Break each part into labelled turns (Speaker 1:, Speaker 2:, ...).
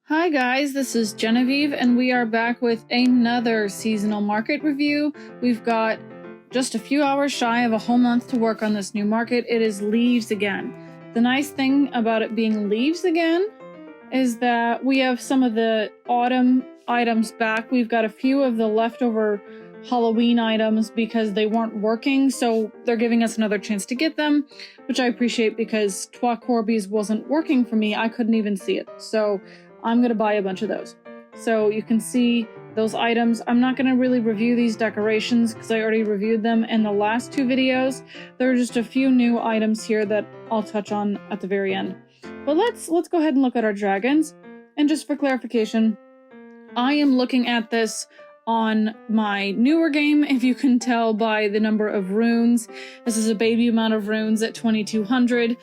Speaker 1: Hi guys, this is Genevieve and we are back with another seasonal market review. We've got just a few hours shy of a whole month to work on this new market. It is leaves again. The nice thing about it being leaves again is that we have some of the autumn items back. We've got a few of the leftover Halloween items because they weren't working, so they're giving us another chance to get them, which I appreciate because Trois Corbies wasn't working for me. I couldn't even see it. So I'm going to buy a bunch of those. So you can see those items. I'm not going to really review these decorations because I already reviewed them in the last two videos. There are just a few new items here that I'll touch on at the very end. But let's go ahead and look at our dragons. And just for clarification, I am looking at this on my newer game, if you can tell by the number of runes. This is a baby amount of runes at 2200.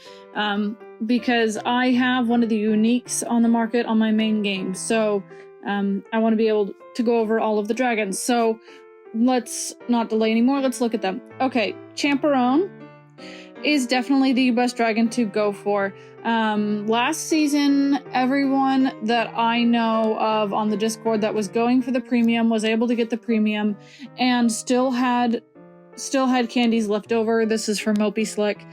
Speaker 1: Because I have one of the uniques on the market on my main game. So I want to be able to go over all of the dragons. So let's not delay anymore. Let's look at them. Okay, Champerone is definitely the best dragon to go for. Last season, everyone that I know of on the Discord that was going for the premium was able to get the premium and still had candies left over. This is for Mopey Slick.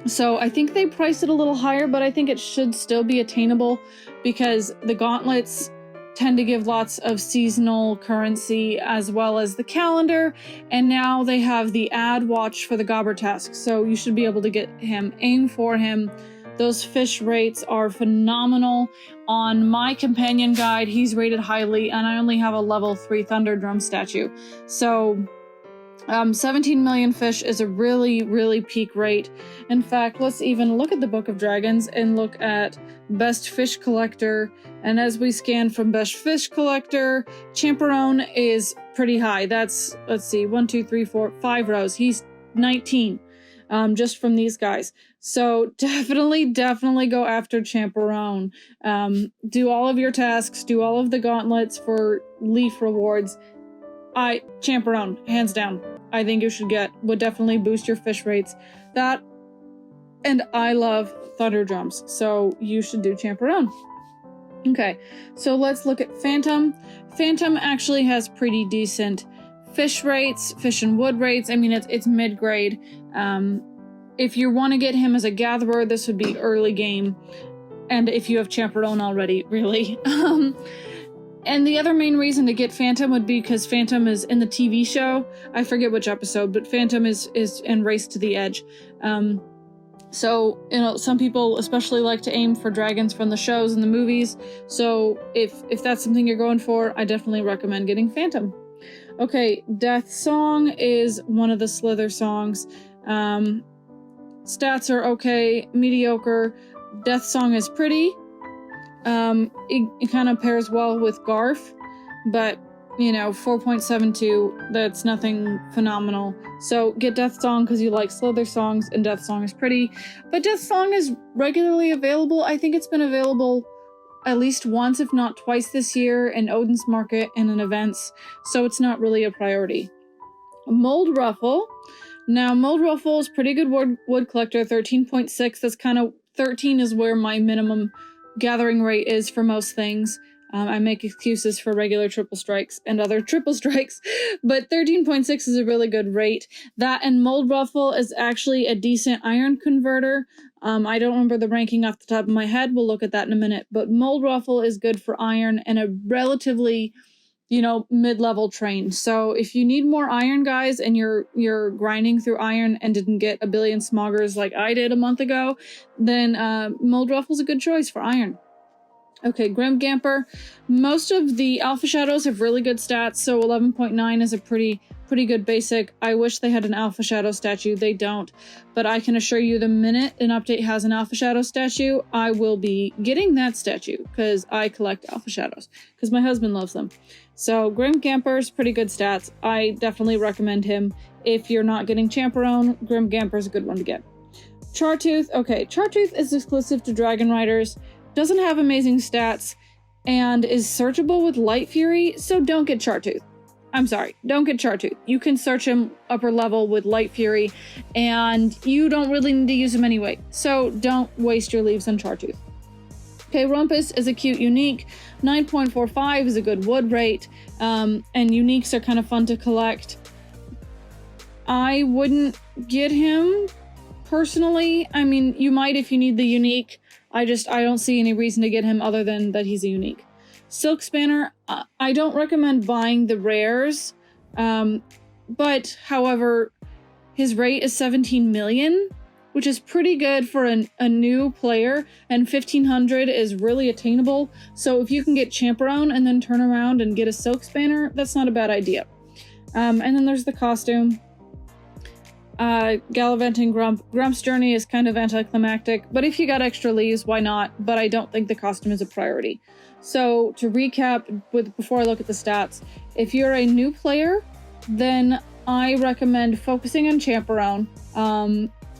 Speaker 1: So I think they priced it a little higher, but I think it should still be attainable because the gauntlets tend to give lots of seasonal currency as well as the calendar, and now they have the ad watch for the Gobbertask, so you should be able to get him. Aim for him. Those fish rates are phenomenal. On my companion guide, he's rated highly, and I only have a level 3 Thunderdrum statue. So 17 million fish is a really, really peak rate. In fact, let's even look at the Book of Dragons and look at Best Fish Collector. And as we scan from Best Fish Collector, Champerone is pretty high. That's, let's see, 1, 2, 3, 4, 5 rows. He's 19 just from these guys. So definitely go after Champerone. Do all of your tasks, do all of the gauntlets for leaf rewards. Champerone, hands down. I think you should would definitely boost your fish rates. That, and I love Thunderdrums, so you should do Champerone. Okay, so let's look at Phantom. Phantom actually has pretty decent fish rates, fish and wood rates. I mean, it's mid-grade. If you want to get him as a gatherer, this would be early game. And if you have Champerone already, really. And the other main reason to get Phantom would be because Phantom is in the TV show. I forget which episode, but Phantom is in Race to the Edge. So, some people especially like to aim for dragons from the shows and the movies. So if that's something you're going for, I definitely recommend getting Phantom. Okay, Death Song is one of the Slither songs. Stats are okay, mediocre. Death Song is pretty. It kind of pairs well with Garf, but 4.72, that's nothing phenomenal. So get Death Song because you like Slither songs, and Death Song is pretty. But Death Song is regularly available. I think it's been available at least once, if not twice this year, in Odin's Market and in events, so it's not really a priority. Mold Ruffle. Now, Mold Ruffle is pretty good wood collector, 13.6. That's kind of 13 is where my minimum gathering rate is for most things. I make excuses for regular triple strikes and other triple strikes, but 13.6 is a really good rate. That and Mold Ruffle is actually a decent iron converter. I don't remember the ranking off the top of my head. We'll look at that in a minute, but Mold Ruffle is good for iron and a relatively mid-level train. So if you need more iron, guys, and you're grinding through iron and didn't get a billion smoggers like I did a month ago, then Mold Ruffle's a good choice for iron. Okay, Grim Gamper. Most of the Alpha Shadows have really good stats, so 11.9 is a pretty good basic. I wish they had an Alpha Shadow statue. They don't. But I can assure you the minute an update has an Alpha Shadow statue, I will be getting that statue because I collect Alpha Shadows because my husband loves them. So Grim Gamper's pretty good stats. I definitely recommend him. If you're not getting Champerone, Grim Gamper's a good one to get. Chartooth. Okay, Chartooth is exclusive to Dragon Riders, doesn't have amazing stats, and is searchable with Light Fury, so don't get Chartooth. I'm sorry, don't get Chartooth. You can search him upper level with Light Fury, and you don't really need to use him anyway, so don't waste your leaves on Chartooth. Okay, Rumpus is a cute unique. 9.45 is a good wood rate, and uniques are kind of fun to collect. I wouldn't get him personally. I mean, you might if you need the unique. I don't see any reason to get him other than that he's a unique. Silk Spanner, I don't recommend buying the rares, but however, his rate is 17 million, which is pretty good for a new player, and 1500 is really attainable. So if you can get Champerone and then turn around and get a Silk Spanner, that's not a bad idea. And then there's the costume. Gallivanting Grump. Grump's journey is kind of anticlimactic, but if you got extra leaves, why not? But I don't think the costume is a priority. So to recap, before I look at the stats, if you're a new player, then I recommend focusing on Champerone.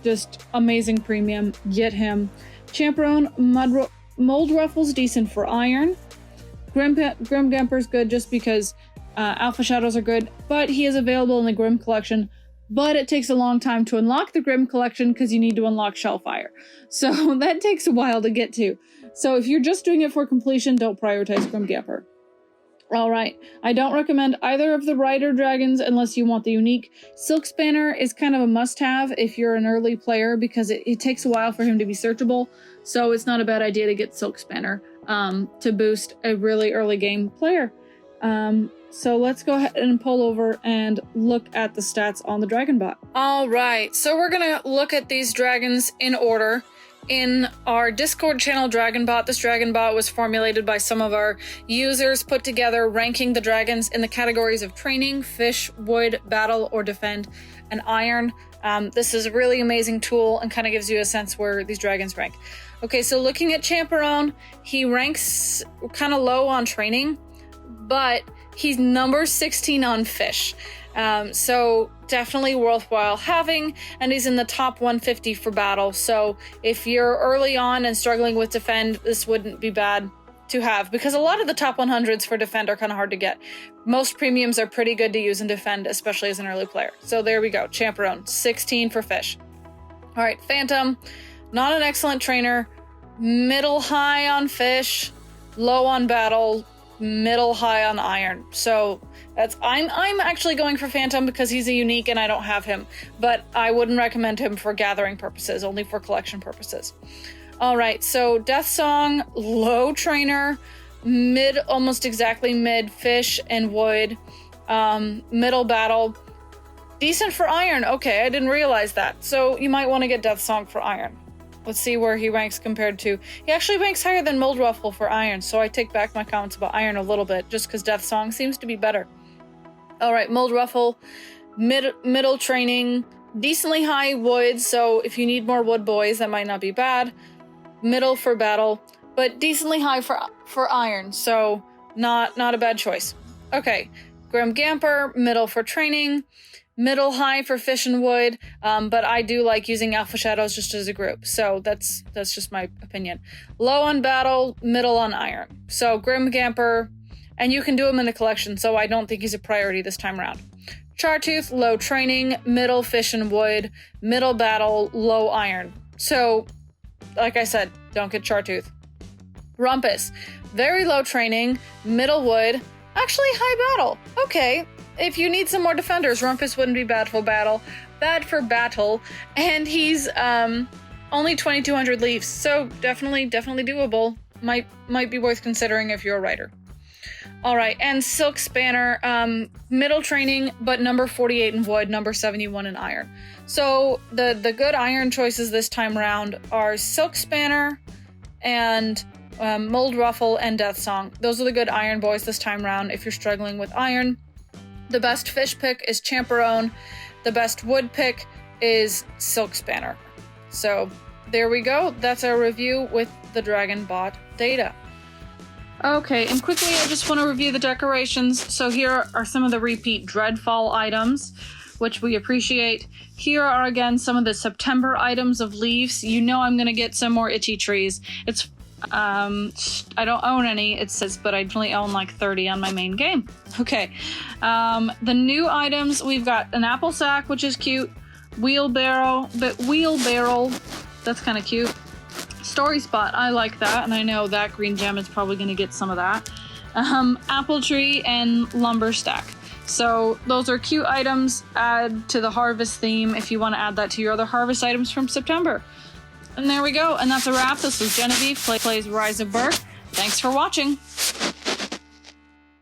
Speaker 1: Just amazing premium. Get him. Champerone, Mold Ruffle's decent for iron. Grimgamper's good just because Alpha Shadows are good, but he is available in the Grim collection. But it takes a long time to unlock the Grim collection because you need to unlock Shellfire. So that takes a while to get to. So if you're just doing it for completion, don't prioritize Grimgamper. Alright, I don't recommend either of the Rider Dragons unless you want the unique. Silk Spanner is kind of a must-have if you're an early player because it takes a while for him to be searchable. So it's not a bad idea to get Silk Spanner to boost a really early game player. So let's go ahead and pull over and look at the stats on the Dragonbot. Alright, so we're gonna look at these dragons in order. In our Discord channel Dragonbot, this Dragonbot was formulated by some of our users, put together ranking the dragons in the categories of training, fish, wood, battle, or defend, and iron. This is a really amazing tool and kind of gives you a sense where these dragons rank. Okay, so looking at Champerone, he ranks kind of low on training, but he's number 16 on fish. So definitely worthwhile having, and he's in the top 150 for battle. So if you're early on and struggling with defend, this wouldn't be bad to have, because a lot of the top 100s for defend are kind of hard to get. Most premiums are pretty good to use in defend, especially as an early player. So there we go, Champerone, 16 for fish. All right, Phantom, not an excellent trainer, middle high on fish, low on battle, middle high on iron. So that's I'm actually going for Phantom because he's a unique and I don't have him, but I wouldn't recommend him for gathering purposes, only for collection purposes. All right, so Death Song, low trainer, mid, almost exactly mid, fish and wood, middle battle, decent for iron. Okay, I didn't realize that. So you might want to get Death Song for iron. Let's see where he ranks compared to... He actually ranks higher than Mold Ruffle for iron, so I take back my comments about iron a little bit, just because Death Song seems to be better. Alright, Mold Ruffle, middle training, decently high wood, so if you need more wood boys, that might not be bad. Middle for battle, but decently high for iron, so not a bad choice. Okay, Grimgamper, middle for training, middle high for fish and wood, but I do like using Alpha Shadows just as a group, so that's just my opinion. Low on battle, middle on iron. So Grimgamper, and you can do him in the collection, so I don't think he's a priority this time around. Chartooth, low training, middle fish and wood, middle battle, low iron. So, like I said, don't get Chartooth. Rumpus, very low training, middle wood, actually high battle. Okay. If you need some more defenders, Rumpus wouldn't be bad for battle, and he's only 2,200 leaves, so definitely doable. Might be worth considering if you're a writer. All right, and Silk Spanner, middle training, but number 48 in wood, number 71 in iron. So the good iron choices this time around are Silk Spanner and Mold Ruffle and Death Song. Those are the good iron boys this time around if you're struggling with iron. The best fish pick is Champerone. The best wood pick is Silk Spanner. So there we go. That's our review with the Dragonbot data. Okay, and quickly I just want to review the decorations. So here are some of the repeat Dreadfall items, which we appreciate. Here are again some of the September items of leaves. You know I'm going to get some more itchy trees. It's I don't own any, it says, but I only own like 30 on my main game. Okay, the new items, we've got an apple sack, which is cute, wheelbarrow, that's kind of cute, Story Spot, I like that, and I know that green gem is probably going to get some of that. Apple Tree and Lumber Stack. So those are cute items. Add to the harvest theme if you want to add that to your other harvest items from September. And there we go. And that's a wrap. This was Genevieve, plays Rise of Berk. Thanks for watching.